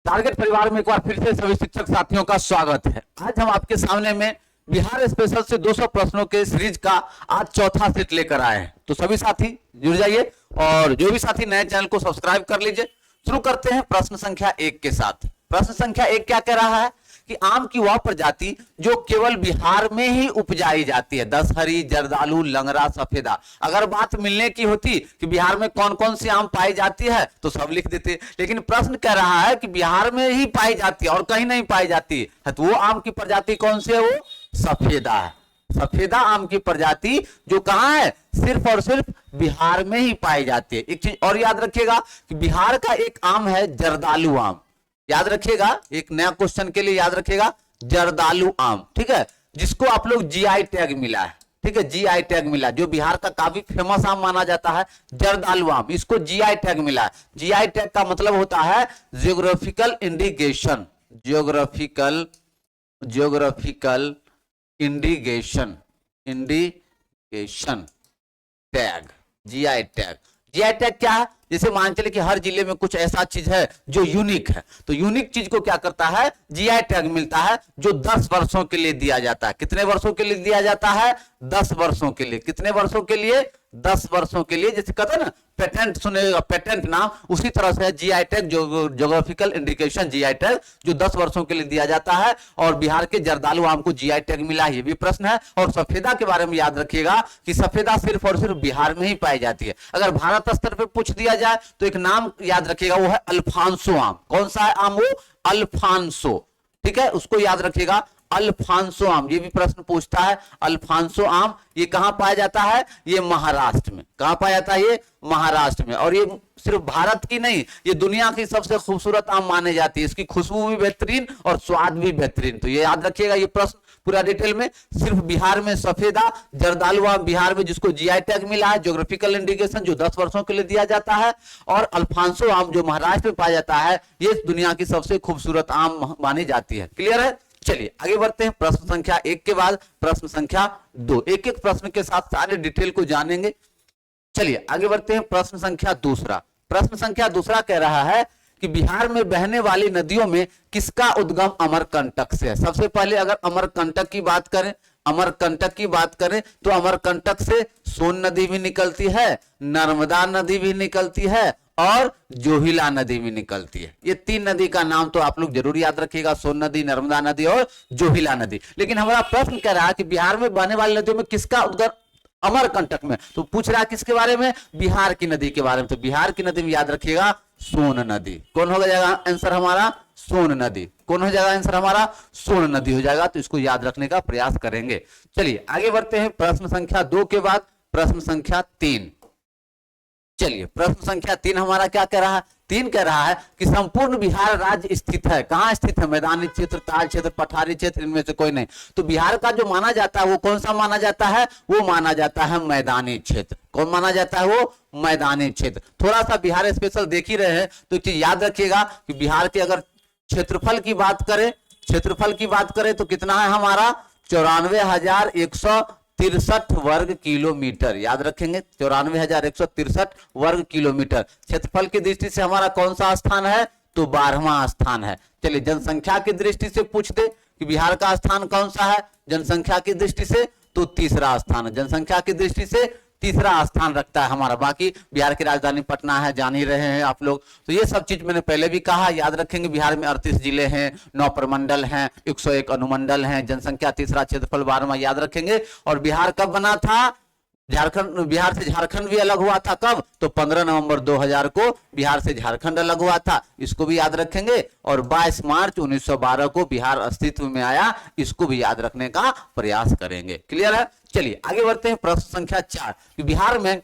Target परिवार में एक बार फिर से सभी शिक्षक साथियों का स्वागत है। आज हम आपके सामने में बिहार स्पेशल से 200 प्रश्नों के सीरीज का आज चौथा सेट लेकर आए हैं। तो सभी साथी जुड़ जाइए और जो भी साथी नए चैनल को सब्सक्राइब कर लीजिए। शुरू करते हैं प्रश्न संख्या 1 के साथ। प्रश्न संख्या 1 क्या कह रहा है कि आम की वह प्रजाति जो केवल बिहार में ही उपजाई जाती है, दशहरी, जर्दालू, लंगड़ा, सफेदा। अगर बात मिलने की होती कि बिहार में कौन कौन सी आम पाई जाती है तो सब लिख देते, लेकिन प्रश्न कह रहा है कि बिहार में ही पाई जाती है और कहीं नहीं पाई जाती है। तो वो आम की प्रजाति कौन सी है? वो सफेदा है। सफेदा आम की प्रजाति जो कहां है? सिर्फ और सिर्फ बिहार में ही पाई जाती है। एक चीज और याद रखिएगा कि बिहार का एक आम है जर्दालू आम। याद रखिएगा, एक नया क्वेश्चन के लिए याद रखिएगा, जर्दालू आम, ठीक है, जिसको आप लोग जीआई टैग मिला है, ठीक है, जीआई टैग मिला, जो बिहार का काफी फेमस आम माना जाता है, जर्दालू आम, इसको जीआई टैग मिला है। जीआई टैग का मतलब होता है geographical indication, geographical indication, indication tag, GI tag. GI tag क्या है? जैसे मान चले कि हर जिले में कुछ ऐसा चीज है जो यूनिक है, तो यूनिक चीज को क्या करता है? जीआई टैग मिलता है, जो 10 वर्षों के लिए दिया जाता है। कितने वर्षों के लिए दिया जाता है? 10 वर्षों के लिए। कितने वर्षों के लिए? 10 वर्षों के लिए। जैसे कहते हैं ना पेटेंट, सुनेगा पेटेंट नाम, उसी तरह से GI tag, geographical indication GI tag, जो 10 वर्षों के लिए दिया जाता है। और बिहार के जर्दालू आम को जीआई टैग मिला, ये भी प्रश्न है। और सफेदा के बारे में याद रखिएगा कि सफेदा सिर्फ और सिर्फ बिहार में ही पाई जाती है। अगर भारत स्तर पर पूछ दिया जाए तो एक नाम याद रखिएगा, वो है अल्फांसो आम। कौन सा है आम? वो अल्फांसो, ठीक है, उसको याद रखिएगा, अल्फांसो आम। ये भी प्रश्न पूछता है, अल्फांसो आम ये कहां पाया जाता है? ये महाराष्ट्र में। कहां पाया जाता है? ये महाराष्ट्र में। और ये सिर्फ भारत की नहीं, ये दुनिया की सबसे खूबसूरत आम माने जाती है। इसकी खुशबू भी बेहतरीन और स्वाद भी बेहतरीन। तो ये याद रखिएगा, ये प्रश्न पूरा डिटेल में। सिर्फ बिहार में सफेदा, जर्दालू आम बिहार में, जिसको जीआई टैग मिला है, ज्योग्राफिकल इंडिकेशन, जो 10 वर्षों के लिए दिया जाता है। और अल्फांसो आम जो महाराष्ट्र में पाया जाता है, ये दुनिया की सबसे खूबसूरत आम मानी जाती है। क्लियर है? चलिए आगे बढ़ते हैं। प्रश्न संख्या 1 के बाद प्रश्न संख्या 2, एक एक प्रश्न के साथ सारे डिटेल को जानेंगे। चलिए आगे बढ़ते हैं। प्रश्न संख्या 2। प्रश्न संख्या 2 कह रहा है कि बिहार में बहने वाली नदियों में किसका उद्गम अमरकंटक से है? सबसे पहले अगर अमरकंटक की बात करें, अमरकंटक की बात करें तो अमरकंटक से सोन नदी भी निकलती है, नर्मदा नदी भी निकलती है और जोहिला नदी भी निकलती है। ये 3 नदी का नाम तो आप लोग जरूर याद रखिएगा, सोन नदी, नर्मदा नदी और जोहिला नदी। लेकिन हमारा प्रश्न कह रहा है कि बिहार में बहने वाली नदियों में किसका उद्गम अमरकंटक में, तो पूछ रहा है किसके बारे में? बिहार की नदी के बारे में। तो बिहार की नदी में याद रखिएगा सोन नदी। कौन हो जाएगा आंसर हमारा? सोन नदी। कौन हो जाएगा आंसर हमारा? सोन नदी हो जाएगा। तो इसको याद रखने का प्रयास करेंगे। चलिए आगे बढ़ते हैं। प्रश्न संख्या 2 के बाद प्रश्न संख्या 3। चलिए प्रश्न संख्या 3 हमारा क्या कह रहा है? 3 कह रहा है कि संपूर्ण बिहार राज्य स्थित है। कहां स्थित है? मैदानी क्षेत्र, ताल क्षेत्र, पठारी क्षेत्र, इनमें से कोई नहीं। तो बिहार का जो माना जाता है वो कौन सा माना जाता है? वो माना जाता है मैदानी क्षेत्र। कौन माना जाता है? वो मैदानी क्षेत्र। थोड़ा सा बिहार स्पेशल देख ही रहे हैं तो एक चीज याद रखिएगा कि बिहार के अगर क्षेत्रफल की बात करें, क्षेत्रफल की बात करें तो कितना है हमारा? 94,163 वर्ग किलोमीटर। याद रखेंगे 94,163 वर्ग किलोमीटर। क्षेत्रफल की दृष्टि से हमारा कौन सा स्थान है? तो 12वां स्थान है। चलिए जनसंख्या की दृष्टि से पूछ दे कि बिहार का स्थान कौन सा है जनसंख्या की दृष्टि से, तो 3रा स्थान है। जनसंख्या की दृष्टि से 3रा स्थान रखता है हमारा। बाकी बिहार की राजधानी पटना है, जान ही रहे हैं आप लोग। तो ये सब चीज मैंने पहले भी कहा, याद रखेंगे। बिहार में 38 जिले हैं, 9 प्रमंडल हैं, 101 अनुमंडल हैं, जनसंख्या 3रा, क्षेत्रफल 12वां, याद रखेंगे। और बिहार कब बना था? झारखंड, बिहार से झारखंड भी अलग हुआ था। कब? तो 15 नवंबर 2000 को बिहार से झारखंड अलग हुआ था। इसको भी याद रखेंगे। और 22 मार्च 1912 को बिहार अस्तित्व में आया। इसको भी याद रखने का प्रयास करेंगे। क्लियर है? चलिए आगे बढ़ते हैं। प्रश्न संख्या 4, बिहार में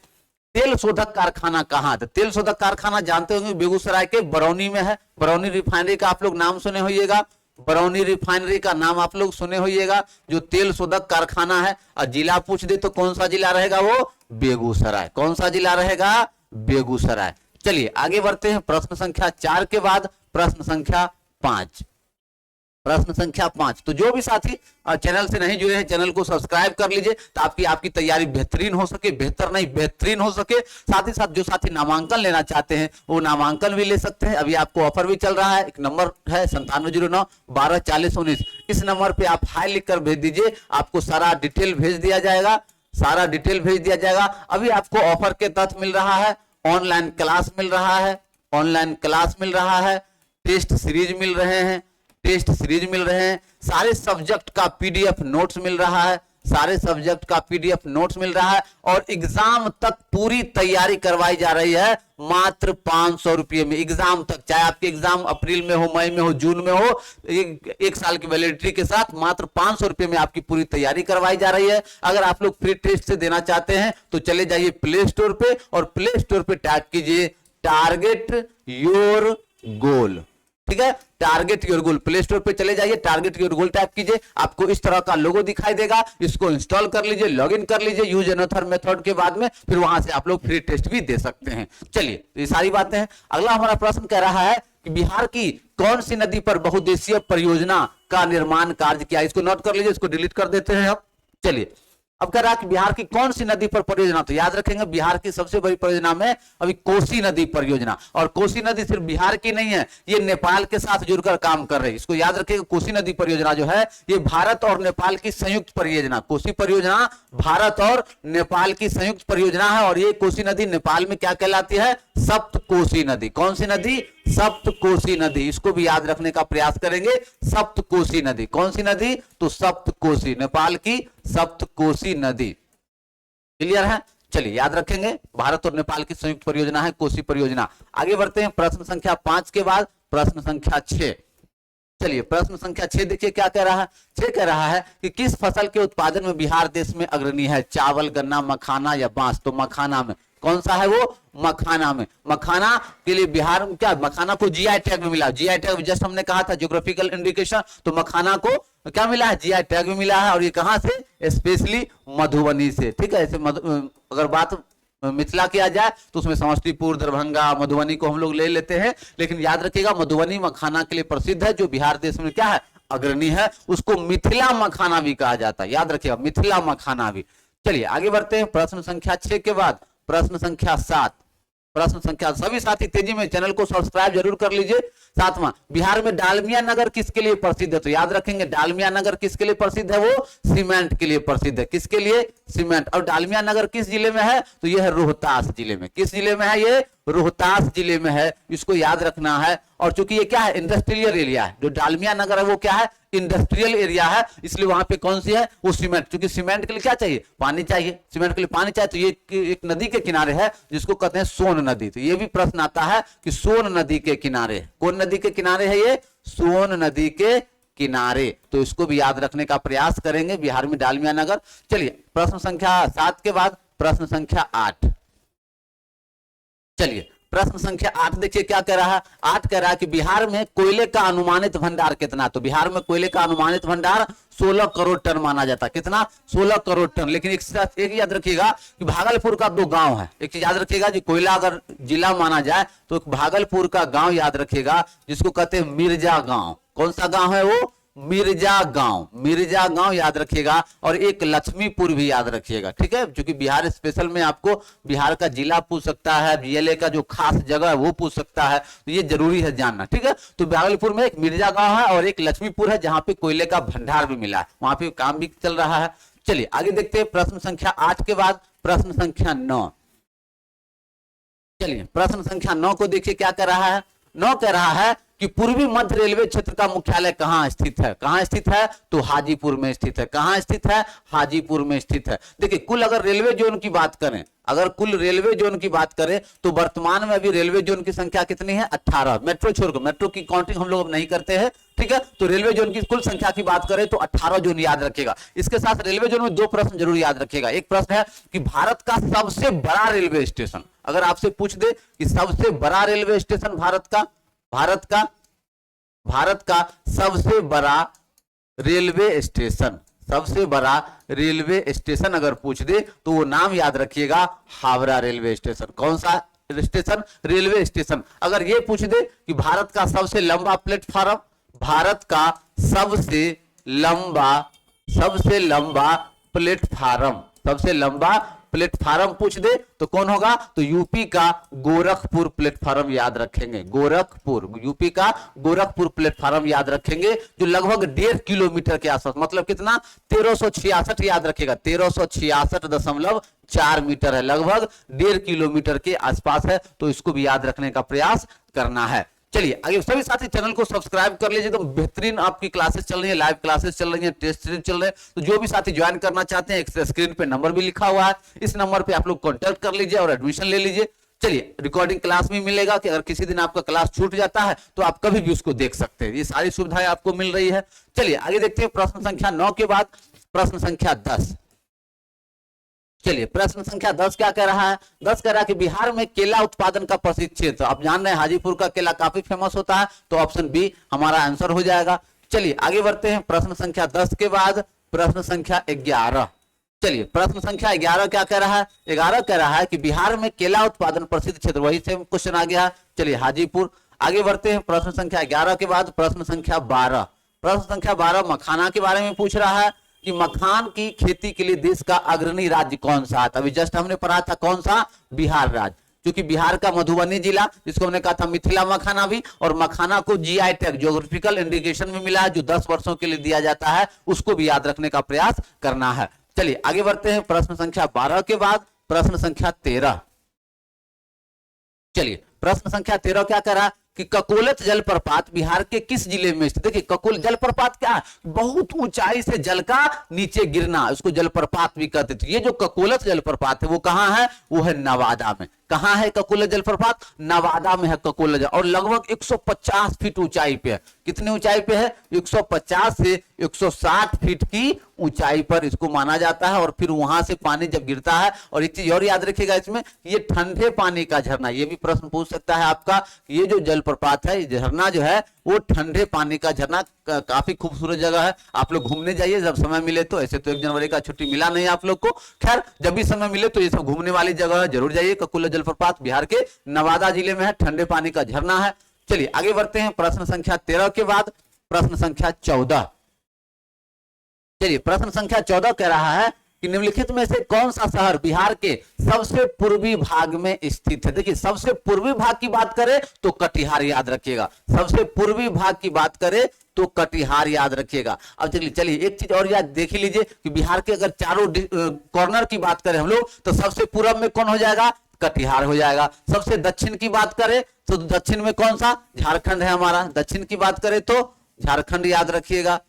तेल शोधक कारखाना कहां है? तेल शोधक कारखाना जानते होंगे बेगूसराय के बरौनी में है। बरौनी रिफाइनरी का आप लोग नाम सुने होइएगा, बरौनी रिफाइनरी का नाम आप लोग सुने होइएगा, जो तेल शोधक कारखाना है। और जिला पूछ दे तो कौन सा जिला रहेगा? वो बेगूसराय। कौन सा जिला रहेगा? बेगूसराय। चलिए आगे बढ़ते हैं। प्रश्न संख्या 4 के बाद प्रश्न संख्या 5। प्रश्न संख्या 5। तो जो भी साथी चैनल से नहीं जुड़े हैं, चैनल को सब्सक्राइब कर लीजिए ताकि आपकी तैयारी बेहतरीन हो सके, बेहतर नहीं बेहतरीन हो सके। साथ ही साथ जो साथी नामांकन लेना चाहते हैं वो नामांकन भी ले सकते हैं। अभी आपको ऑफर भी चल रहा है। एक नंबर है 9709124019, इस नंबर पे आप हाई लिख कर भेज दीजिए, आपको सारा डिटेल भेज दिया जाएगा, सारा डिटेल भेज दिया जाएगा। अभी आपको ऑफर के तहत मिल रहा है, ऑनलाइन क्लास मिल रहा है, ऑनलाइन क्लास मिल रहा है, टेस्ट सीरीज मिल रहे हैं, टेस्ट सीरीज मिल रहे हैं, सारे सब्जेक्ट का पीडीएफ नोट्स मिल रहा है, सारे सब्जेक्ट का पीडीएफ नोट्स मिल रहा है, और एग्जाम तक पूरी तैयारी करवाई जा रही है मात्र 500 रुपये में। एग्जाम तक, चाहे आपके एग्जाम अप्रैल में हो, मई में हो, जून में हो, एक साल की वैलिडिटी के साथ मात्र 500 रुपये में आपकी पूरी तैयारी करवाई जा रही है। अगर आप लोग फ्री टेस्ट से देना चाहते हैं तो चले जाइए प्ले स्टोर पे, और प्ले स्टोर पे टाइप कीजिए टारगेट योर गोल, ठीक है, target your goal. Play store पे चले जाइए, टारगेट योर गोल टाइप कीजिए, आपको इस तरह का लोगो दिखाई देगा, इसको इंस्टॉल कर लीजिए, लॉगिन कर लीजिए यूज एनोथर मेथड के बाद में, फिर वहां से आप लोग फ्री टेस्ट भी दे सकते हैं। चलिए, तो ये सारी बातें हैं। अगला हमारा प्रश्न कह रहा है कि बिहार की कौन सी नदी पर बहुउद्देशीय परियोजना का निर्माण कार्य किया। इसको नोट कर लीजिए, इसको डिलीट कर देते हैं अब। चलिए, अब कह रहा कि बिहार की कौन सी नदी पर परियोजना, तो याद रखेंगे बिहार की सबसे बड़ी परियोजना में अभी कोसी नदी परियोजना, और कोसी नदी सिर्फ बिहार की नहीं है, ये नेपाल के साथ जुड़कर काम कर रही है। इसको याद रखिएगा, कोसी नदी परियोजना जो है ये भारत और नेपाल की संयुक्त परियोजना, कोसी परियोजना भारत और नेपाल की संयुक्त परियोजना है। और ये कोसी नदी नेपाल में क्या कहलाती है, सप्तकोसी नदी। कौन सी नदी, सप्तकोसी नदी। इसको भी याद रखने का प्रयास करेंगे, सप्तकोसी नदी। कौन सी नदी, तो सप्तकोसी, नेपाल की सप्तकोसी नदी। क्लियर है, चलिए याद रखेंगे, भारत और नेपाल की संयुक्त परियोजना है कोसी परियोजना। आगे बढ़ते हैं प्रश्न संख्या 5 के बाद प्रश्न संख्या 6। चलिए, प्रश्न संख्या 6 देखिए क्या कह रहा है। 6 कह रहा है कि किस फसल के उत्पादन में बिहार देश में अग्रणी है, चावल, गन्ना, मखाना या बांस। तो मखाना में, कौन सा है वो, मखाना में। मखाना के लिए बिहार में क्या, मखाना को जीआई टैग में मिला। जीआई टैग जस्ट हमने कहा था ज्योग्राफिकल इंडिकेशन, तो मखाना को क्या मिला है, जीआई टैग में मिला है। और ये कहां से, स्पेशली मधुबनी से, ठीक है। ऐसे अगर बात मिथिला किया जाए तो उसमें समस्तीपुर, दरभंगा, मधुबनी को हम लोग ले लेते हैं, लेकिन याद रखिएगा मधुबनी मखाना के लिए प्रसिद्ध है, जो बिहार देश में क्या है, अग्रणी है। उसको मिथिला मखाना भी कहा जाता है, याद रखिएगा मिथिला मखाना भी। चलिए आगे बढ़ते हैं प्रश्न संख्या 6 के बाद प्रश्न संख्या 7। प्रश्न संख्या, सभी साथी तेजी में चैनल को सब्सक्राइब जरूर कर लीजिए। 7वां, बिहार में डालमिया नगर किसके लिए प्रसिद्ध है। तो याद रखेंगे डालमिया नगर किसके लिए प्रसिद्ध है, वो सीमेंट के लिए प्रसिद्ध है। किसके लिए, सीमेंट। और डालमिया नगर किस जिले में है, तो यह है रोहतास जिले में। किस जिले में है, ये रोहतास जिले में है, इसको याद रखना है। और चूंकि ये क्या है, इंडस्ट्रियल एरिया है, जो डालमिया नगर है वो क्या है, इंडस्ट्रियल एरिया है, इसलिए वहां पे कौन सी है, वो सीमेंट। क्योंकि सीमेंट के लिए क्या चाहिए, पानी चाहिए, सीमेंट के लिए पानी चाहिए। तो ये एक नदी के किनारे है जिसको कहते हैं सोन नदी। तो ये भी प्रश्न आता है कि सोन नदी के किनारे, कौन नदी के किनारे है, ये सोन नदी के किनारे। तो इसको भी याद रखने का प्रयास करेंगे, बिहार में डालमिया नगर। चलिए प्रश्न संख्या 7 के बाद प्रश्न संख्या 8। चलिए प्रश्न संख्या 8 देखिए क्या कह रहा है। 8 कह रहा है कि बिहार में कोयले का अनुमानित भंडार कितना। तो बिहार में कोयले का अनुमानित भंडार 16 करोड़ टन माना जाता है। कितना, 16 करोड़ टन। लेकिन एक याद रखिएगा कि भागलपुर का 2 गांव है। एक चीज याद रखिएगा, जो कोयला अगर जिला माना जाए तो भागलपुर का गांव याद रखिएगा जिसको कहते हैं मिर्जा गांव। कौन सा गांव है वो, मिर्जा गांव। मिर्जा गांव याद रखिएगा। और एक लक्ष्मीपुर भी याद रखिएगा, ठीक है। क्योंकि बिहार स्पेशल में आपको बिहार का जिला पूछ सकता है, बीएलए का जो खास जगह है वो पूछ सकता है, तो ये जरूरी है जानना, ठीक है। तो भागलपुर में एक मिर्जा गांव है और एक लक्ष्मीपुर है जहां पे कोयले का भंडार भी मिला है, वहां पे काम भी चल रहा है। चलिए आगे देखते हैं प्रश्न संख्या 8 के बाद प्रश्न संख्या 9। चलिए प्रश्न संख्या 9 को देखिए क्या कर रहा है। 9 कह रहा है कि पूर्वी मध्य रेलवे क्षेत्र का मुख्यालय कहां स्थित है। कहां स्थित है, तो हाजीपुर में स्थित है। कहां स्थित है, हाजीपुर में स्थित है। देखिए कुल अगर रेलवे जोन की बात करें, अगर कुल रेलवे जोन की बात करें तो वर्तमान में अभी रेलवे जोन की संख्या कितनी है, 18। मेट्रो छोड़कर, मेट्रो की काउंटिंग हम लोग नहीं करते हैं, ठीक है। तो रेलवे जोन की कुल संख्या की बात करें तो 18 जोन याद रखेगा। इसके साथ रेलवे जोन में 2 प्रश्न जरूर याद रखेगा। एक प्रश्न है कि भारत का सबसे बड़ा रेलवे स्टेशन, अगर आपसे पूछ दे कि सबसे बड़ा रेलवे स्टेशन भारत का सबसे बड़ा रेलवे स्टेशन, सबसे बड़ा रेलवे स्टेशन अगर पूछ दे तो वो नाम याद रखिएगा, हावड़ा रेलवे स्टेशन। कौन सा स्टेशन, रेलवे स्टेशन। अगर ये पूछ दे कि भारत का सबसे लंबा प्लेटफॉर्म, भारत का सबसे लंबा प्लेटफार्म, सबसे लंबा प्लेटफार्म पूछ दे तो कौन होगा? तो यूपी का गोरखपुर प्लेटफार्म याद रखेंगे। गोरखपुर, यूपी का गोरखपुर प्लेटफार्म याद रखेंगे, जो लगभग 1.5 किलोमीटर के आसपास, मतलब कितना? 1366 याद रखेगा, 1366.4 मीटर है, लगभग 1.5 किलोमीटर के आसपास है। तो इसको भी याद रखने का प्रयास करना है। चलिए आगे, सभी साथी चैनल को सब्सक्राइब कर लीजिए। तो बेहतरीन आपकी क्लासेस चल रही है, लाइव क्लासेस चल रही है, टेस्ट सीरीज चल रहे हैं। तो जो भी साथी ज्वाइन करना चाहते हैं, एक स्क्रीन पे नंबर भी लिखा हुआ है, इस नंबर पे आप लोग कॉन्टैक्ट कर लीजिए और एडमिशन ले लीजिए। चलिए, रिकॉर्डिंग क्लास भी मिलेगा कि अगर किसी दिन आपका क्लास छूट जाता है तो आप कभी भी उसको देख सकते हैं। ये सारी सुविधाएं आपको मिल रही है। चलिए आगे देखते हैं, प्रश्न संख्या 9 के बाद प्रश्न संख्या 10। चलिए, प्रश्न संख्या 10 क्या कह रहा है? 10 कह रहा है कि बिहार में केला उत्पादन का प्रसिद्ध क्षेत्र, आप जान रहे हैं हाजीपुर का केला काफी फेमस होता है, तो ऑप्शन बी हमारा आंसर हो जाएगा। चलिए आगे बढ़ते हैं, प्रश्न संख्या 10 के बाद प्रश्न संख्या 11। चलिए, प्रश्न संख्या 11 क्या कह रहा है? 11 कह रहा है कि बिहार में केला उत्पादन प्रसिद्ध क्षेत्र, वही से क्वेश्चन आ गया। चलिए हाजीपुर। आगे बढ़ते हैं, प्रश्न संख्या 11 के बाद प्रश्न संख्या 12। प्रश्न संख्या 12 मखाना के बारे में पूछ रहा है कि मखान की खेती के लिए देश का अग्रणी राज्य कौन सा है? अभी जस्ट हमने पढ़ा था कौन सा? बिहार राज्य। क्योंकि बिहार का मधुबनी जिला, जिसको हमने कहा था मिथिला मखाना भी, और मखाना को जीआई टैग, ज्योग्राफिकल इंडिकेशन में मिला है, जो 10 वर्षों के लिए दिया जाता है, उसको भी याद रखने का प्रयास करना है। चलिए आगे बढ़ते हैं, प्रश्न संख्या 12 के बाद प्रश्न संख्या 13। चलिए, प्रश्न संख्या 13 क्या कह रहा है कि ककोलत जलप्रपात बिहार के किस जिले में स्थित? देखिए, ककोल जलप्रपात क्या है? बहुत ऊंचाई से जल का नीचे गिरना, उसको जलप्रपात भी कहते थे। ये जो ककोलत जलप्रपात है वो कहां है? वो है नवादा में। कहां है ककोलत जलप्रपात? नवादा में है ककोलत, और लगभग 150 फीट ऊंचाई पे है। कितनी ऊंचाई पे है? 150 से 160 फीट की ऊंचाई पर इसको माना जाता है। और फिर वहां से पानी जब गिरता है, और एक चीज और याद रखिएगा इसमें, ये ठंडे पानी का झरना, ये भी प्रश्न पूछ सकता है आपका। ये जो जलप्रपात है, झरना जो है वो ठंडे पानी का झरना, काफी खूबसूरत जगह है। आप लोग घूमने जाइए जब समय मिले तो। ऐसे तो 1 जनवरी का छुट्टी मिला नहीं आप लोग को, खैर जब भी समय मिले तो ये सब घूमने वाली जगह है, जरूर जाइए। ककोलत जलप्रपात बिहार के नवादा जिले में है, ठंडे पानी का झरना है। चलिए आगे बढ़ते हैं, प्रश्न संख्या 13 के बाद प्रश्न संख्या 14। चलिए, प्रश्न संख्या 14 कह रहा है कि निम्नलिखित में से कौन सा शहर बिहार के सबसे पूर्वी भाग में स्थित है? देखिए, सबसे पूर्वी भाग की बात करें तो कटिहार याद रखिएगा। सबसे पूर्वी भाग की बात करें तो कटिहार याद रखिएगा। अब चलिए एक चीज और याद देख लीजिए कि बिहार के अगर चारों कॉर्नर की बात करें हम लोग, तो सबसे पूर्व में कौन हो जाएगा? कटिहार हो जाएगा। सबसे दक्षिण की बात करें तो दक्षिण में कौन सा? झारखंड है हमारा। दक्षिण की बात करें तो झारखंड याद रखिएगा।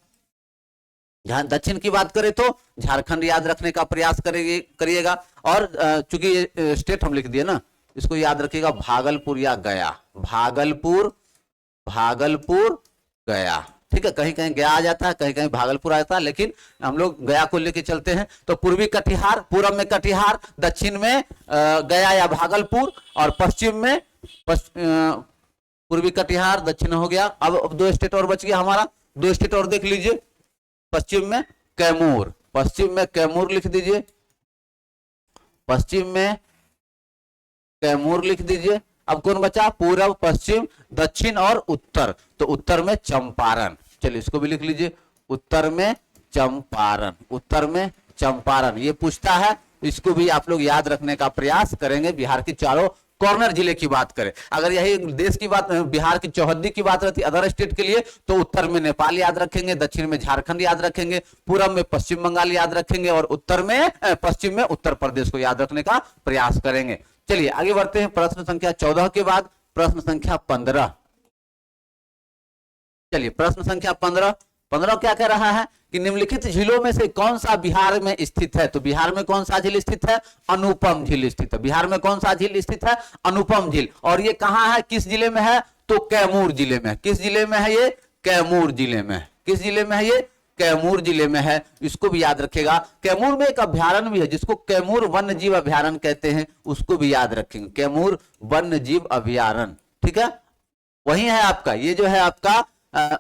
दक्षिण की बात करें तो झारखंड याद रखने का प्रयास करिएगा। और चूंकि ये स्टेट हम लिख दिए ना, इसको याद रखिएगा, भागलपुर या गया। भागलपुर गया, ठीक है। कहीं कहीं गया आ जाता है, कहीं कहीं भागलपुर आ जाता है, लेकिन हम लोग गया को लेके चलते हैं। तो पूर्वी कटिहार, पूर्व में कटिहार, दक्षिण में गया या भागलपुर, और पश्चिम में पूर्वी कटिहार, दक्षिण हो गया। अब 2 स्टेट और बच गया हमारा, 2 स्टेट और देख लीजिए। पश्चिम में कैमूर, पश्चिम में कैमूर लिख दीजिए, पश्चिम में कैमूर लिख दीजिए। अब कौन बचा? पूर्व, पश्चिम, दक्षिण और उत्तर। तो उत्तर में चंपारण, चलिए इसको भी लिख लीजिए, उत्तर में चंपारण, उत्तर में चंपारण ये पूछता है। इसको भी आप लोग याद रखने का प्रयास करेंगे। बिहार की चारों कॉर्नर जिले की बात करें, अगर यही देश की बात, बिहार की चौहद्दी की बात रहती अदर स्टेट के लिए, तो उत्तर में नेपाल याद रखेंगे, दक्षिण में झारखंड याद रखेंगे, पूर्व में पश्चिम बंगाल याद रखेंगे, और उत्तर में पश्चिम में उत्तर प्रदेश को याद रखने का प्रयास करेंगे। चलिए आगे बढ़ते हैं, प्रश्न संख्या 14 के बाद प्रश्न संख्या 15। चलिए, प्रश्न संख्या 15 क्या कह रहा है कि निम्नलिखित झीलों में से कौन सा बिहार में स्थित है? तो बिहार में कौन सा झील स्थित है? अनुपम झील स्थित है। बिहार में कौन सा झील स्थित है? अनुपम झील। और ये कहां है, किस जिले में है? तो कैमूर जिले में। किस जिले में है ये? कैमूर जिले में। किस जिले में है ये? कैमूर जिले में है। इसको भी याद रखेगा। कैमूर में एक अभ्यारण्य भी है जिसको कैमूर वन्य जीव अभ्यारण्य कहते हैं, उसको भी याद रखेंगे, कैमूर वन्य जीव अभ्यारण्य, ठीक है। वही है आपका, ये जो है आपका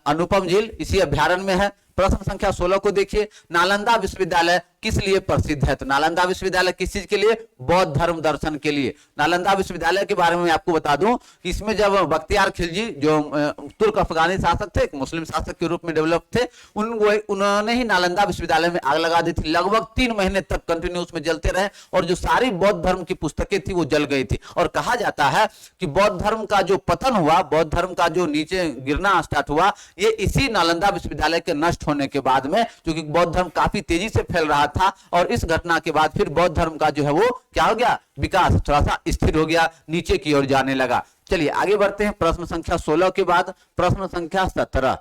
अनुपम झील इसी अभ्यारण्य में है। प्रश्न संख्या 16 को देखिए, नालंदा विश्वविद्यालय किस लिए प्रसिद्ध है? तो नालंदा विश्वविद्यालय किस चीज के लिए? बौद्ध धर्म दर्शन के लिए। नालंदा विश्वविद्यालय के बारे में मैं आपको बता दूं कि इसमें जब बख्तियार खिलजी जो तुर्क अफगानी शासक थे, एक मुस्लिम शासक के रूप में डेवलप थे, उन्होंने ही नालंदा विश्वविद्यालय में आग लगा दी थी। लगभग 3 महीने तक कंटिन्यूस में जलते रहे और जो सारी बौद्ध धर्म की पुस्तकें थी वो जल गई थी। और कहा जाता है कि बौद्ध धर्म का जो पतन हुआ, बौद्ध धर्म का जो नीचे गिरना स्टार्ट हुआ, ये इसी नालंदा विश्वविद्यालय के नष्ट होने के बाद में, क्योंकि बौद्ध धर्म काफी तेजी से फैल रहा था और इस घटना के बाद फिर बौद्ध धर्म का जो है वो क्या हो गया? विकास थोड़ा सा स्थिर हो गया, नीचे की ओर जाने लगा। चलिए आगे बढ़ते हैं। प्रश्न संख्या 16 के बाद प्रश्न संख्या 17।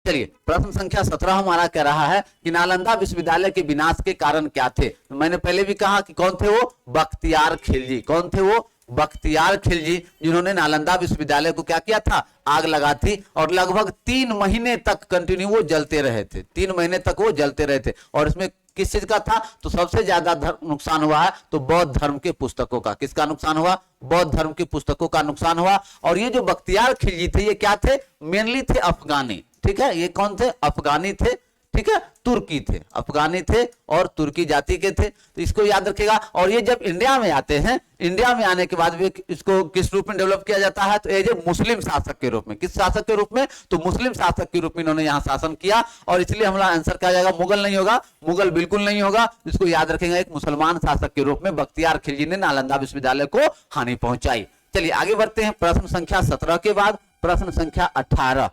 चलिए प्रश्न संख्या 17 हमारा कह रहा है कि नालंदा विश्वविद्यालय के विनाश के कारण क्या थे? तो मैंने पहले भी कहा कि कौन थे वो? बख्तियार खिलजी। कौन थे वो? बख्तियार खिलजी, जिन्होंने नालंदा विश्वविद्यालय को क्या किया था? आग लगा थी और लगभग 3 महीने तक कंटिन्यू वो जलते रहे थे। 3 महीने तक वो जलते रहे थे और इसमें किस चीज का था? तो सबसे ज्यादा नुकसान हुआ है तो बौद्ध धर्म के पुस्तकों का। किसका नुकसान हुआ? बौद्ध धर्म की पुस्तकों का नुकसान हुआ। और ये जो बख्तियार खिलजी थे ये क्या थे? मेनली थे अफगानी। ठीक है, ये कौन थे? अफगानी थे। ठीक है, तुर्की थे, अफगानी थे और तुर्की जाति के थे, तो इसको याद रखिएगा। और ये जब इंडिया में आते हैं, इंडिया में आने के बाद भी इसको किस रूप में डेवलप किया जाता है? तो एज ए मुस्लिम शासक के रूप में। किस शासक के रूप में? तो मुस्लिम शासक के रूप में इन्होंने यहाँ शासन किया और इसलिए हमारा आंसर क्या जाएगा? मुगल नहीं होगा, मुगल बिल्कुल नहीं होगा। इसको याद रखेंगे, एक मुसलमान शासक के रूप में बख्तियार खिलजी ने नालंदा विश्वविद्यालय को हानि पहुंचाई। चलिए आगे बढ़ते हैं। प्रश्न संख्या 17 के बाद प्रश्न संख्या 18।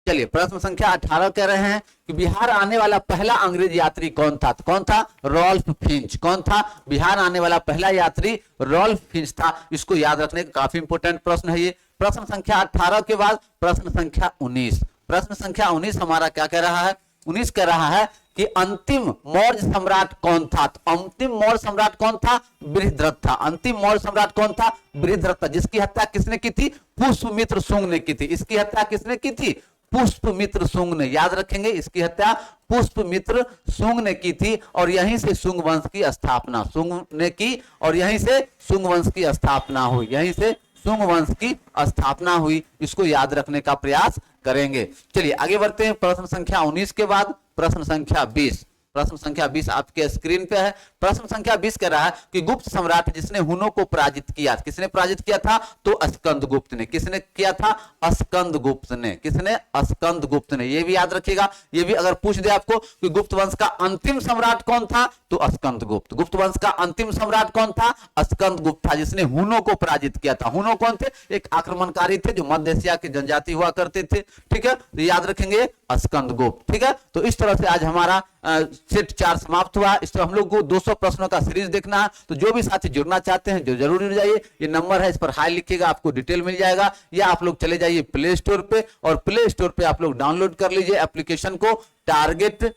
चलिए प्रश्न संख्या 18 कह रहे हैं कि बिहार आने वाला पहला अंग्रेज यात्री कौन था? तो कौन था? Ralph Finch. कौन था? बिहार आने वाला पहला यात्री रॉल्फ फिंच था। इसको याद रखने का काफी इंपोर्टेंट प्रश्न है ये। प्रश्न संख्या 18 के बाद प्रश्न संख्या 19। प्रश्न संख्या 19 हमारा क्या कह रहा है? 19 कह रहा है कि अंतिम मौर्य सम्राट कौन था? तो अंतिम मौर्य सम्राट कौन था? बृहद्रथ था। अंतिम मौर्य सम्राट कौन था? बृहद्रथ था, जिसकी हत्या किसने की थी? पुष्यमित्र शुंग ने की थी। इसकी हत्या किसने की थी? पुष्यमित्र शुंग ने। याद रखेंगे, इसकी हत्या पुष्यमित्र शुंग ने की थी और यहीं से शुंग वंश की स्थापना शुंग ने की और यहीं से शुंग वंश की स्थापना हुई। यहीं से शुंग वंश की स्थापना हुई। इसको याद रखने का प्रयास करेंगे। चलिए आगे बढ़ते हैं। प्रश्न संख्या 19 के बाद प्रश्न संख्या 20। प्रश्न संख्या 20 आपके स्क्रीन पे है। प्रश्न संख्या 20 कह रहा है कि गुप्त सम्राट जिसने हुनों को पराजित किया, किसने पराजित किया था? तो स्कंदगुप्त ने। किसने किया था? स्कंदगुप्त ने। किसने? स्कंदगुप्त ने। ये भी याद रखिएगा, ये भी अगर पूछ दे आपको कि गुप्त वंश का अंतिम सम्राट कौन था? तो स्कंदगुप्त। गुप्त वंश का अंतिम सम्राट कौन था? स्कंदगुप्त था, जिसने हुनों को पराजित किया था। हुनों कौन थे? एक आक्रमणकारी थे जो मध्य एशिया के जनजाति हुआ करते थे। ठीक है, तो याद रखेंगे स्कंदगुप्त। ठीक है, तो इस तरह से आज हमारा सेट 4 समाप्त हुआ। इस तरह हम लोग को 200 प्रश्नों का सीरीज देखना है। तो जो भी साथी जुड़ना चाहते हैं जो जरूर जुड़ जाइए। ये नंबर है, इस पर हाई लिखिएगा, आपको डिटेल मिल जाएगा। या आप लोग चले जाइए प्ले स्टोर पे और प्ले स्टोर पे आप लोग डाउनलोड कर लीजिए एप्लीकेशन को, टारगेट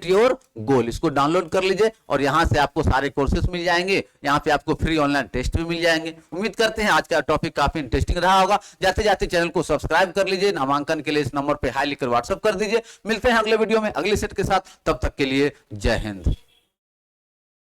योर गोल। इसको डाउनलोड कर लीजिए और यहां से आपको सारे कोर्सेस मिल जाएंगे। यहां पे आपको फ्री ऑनलाइन टेस्ट भी मिल जाएंगे। उम्मीद करते हैं आज का टॉपिक काफी इंटरेस्टिंग रहा होगा। जाते जाते चैनल को सब्सक्राइब कर लीजिए। नामांकन के लिए इस नंबर पे हाई लिखकर व्हाट्सएप कर दीजिए। मिलते हैं अगले वीडियो में अगले सेट के साथ। तब तक के लिए जय हिंद।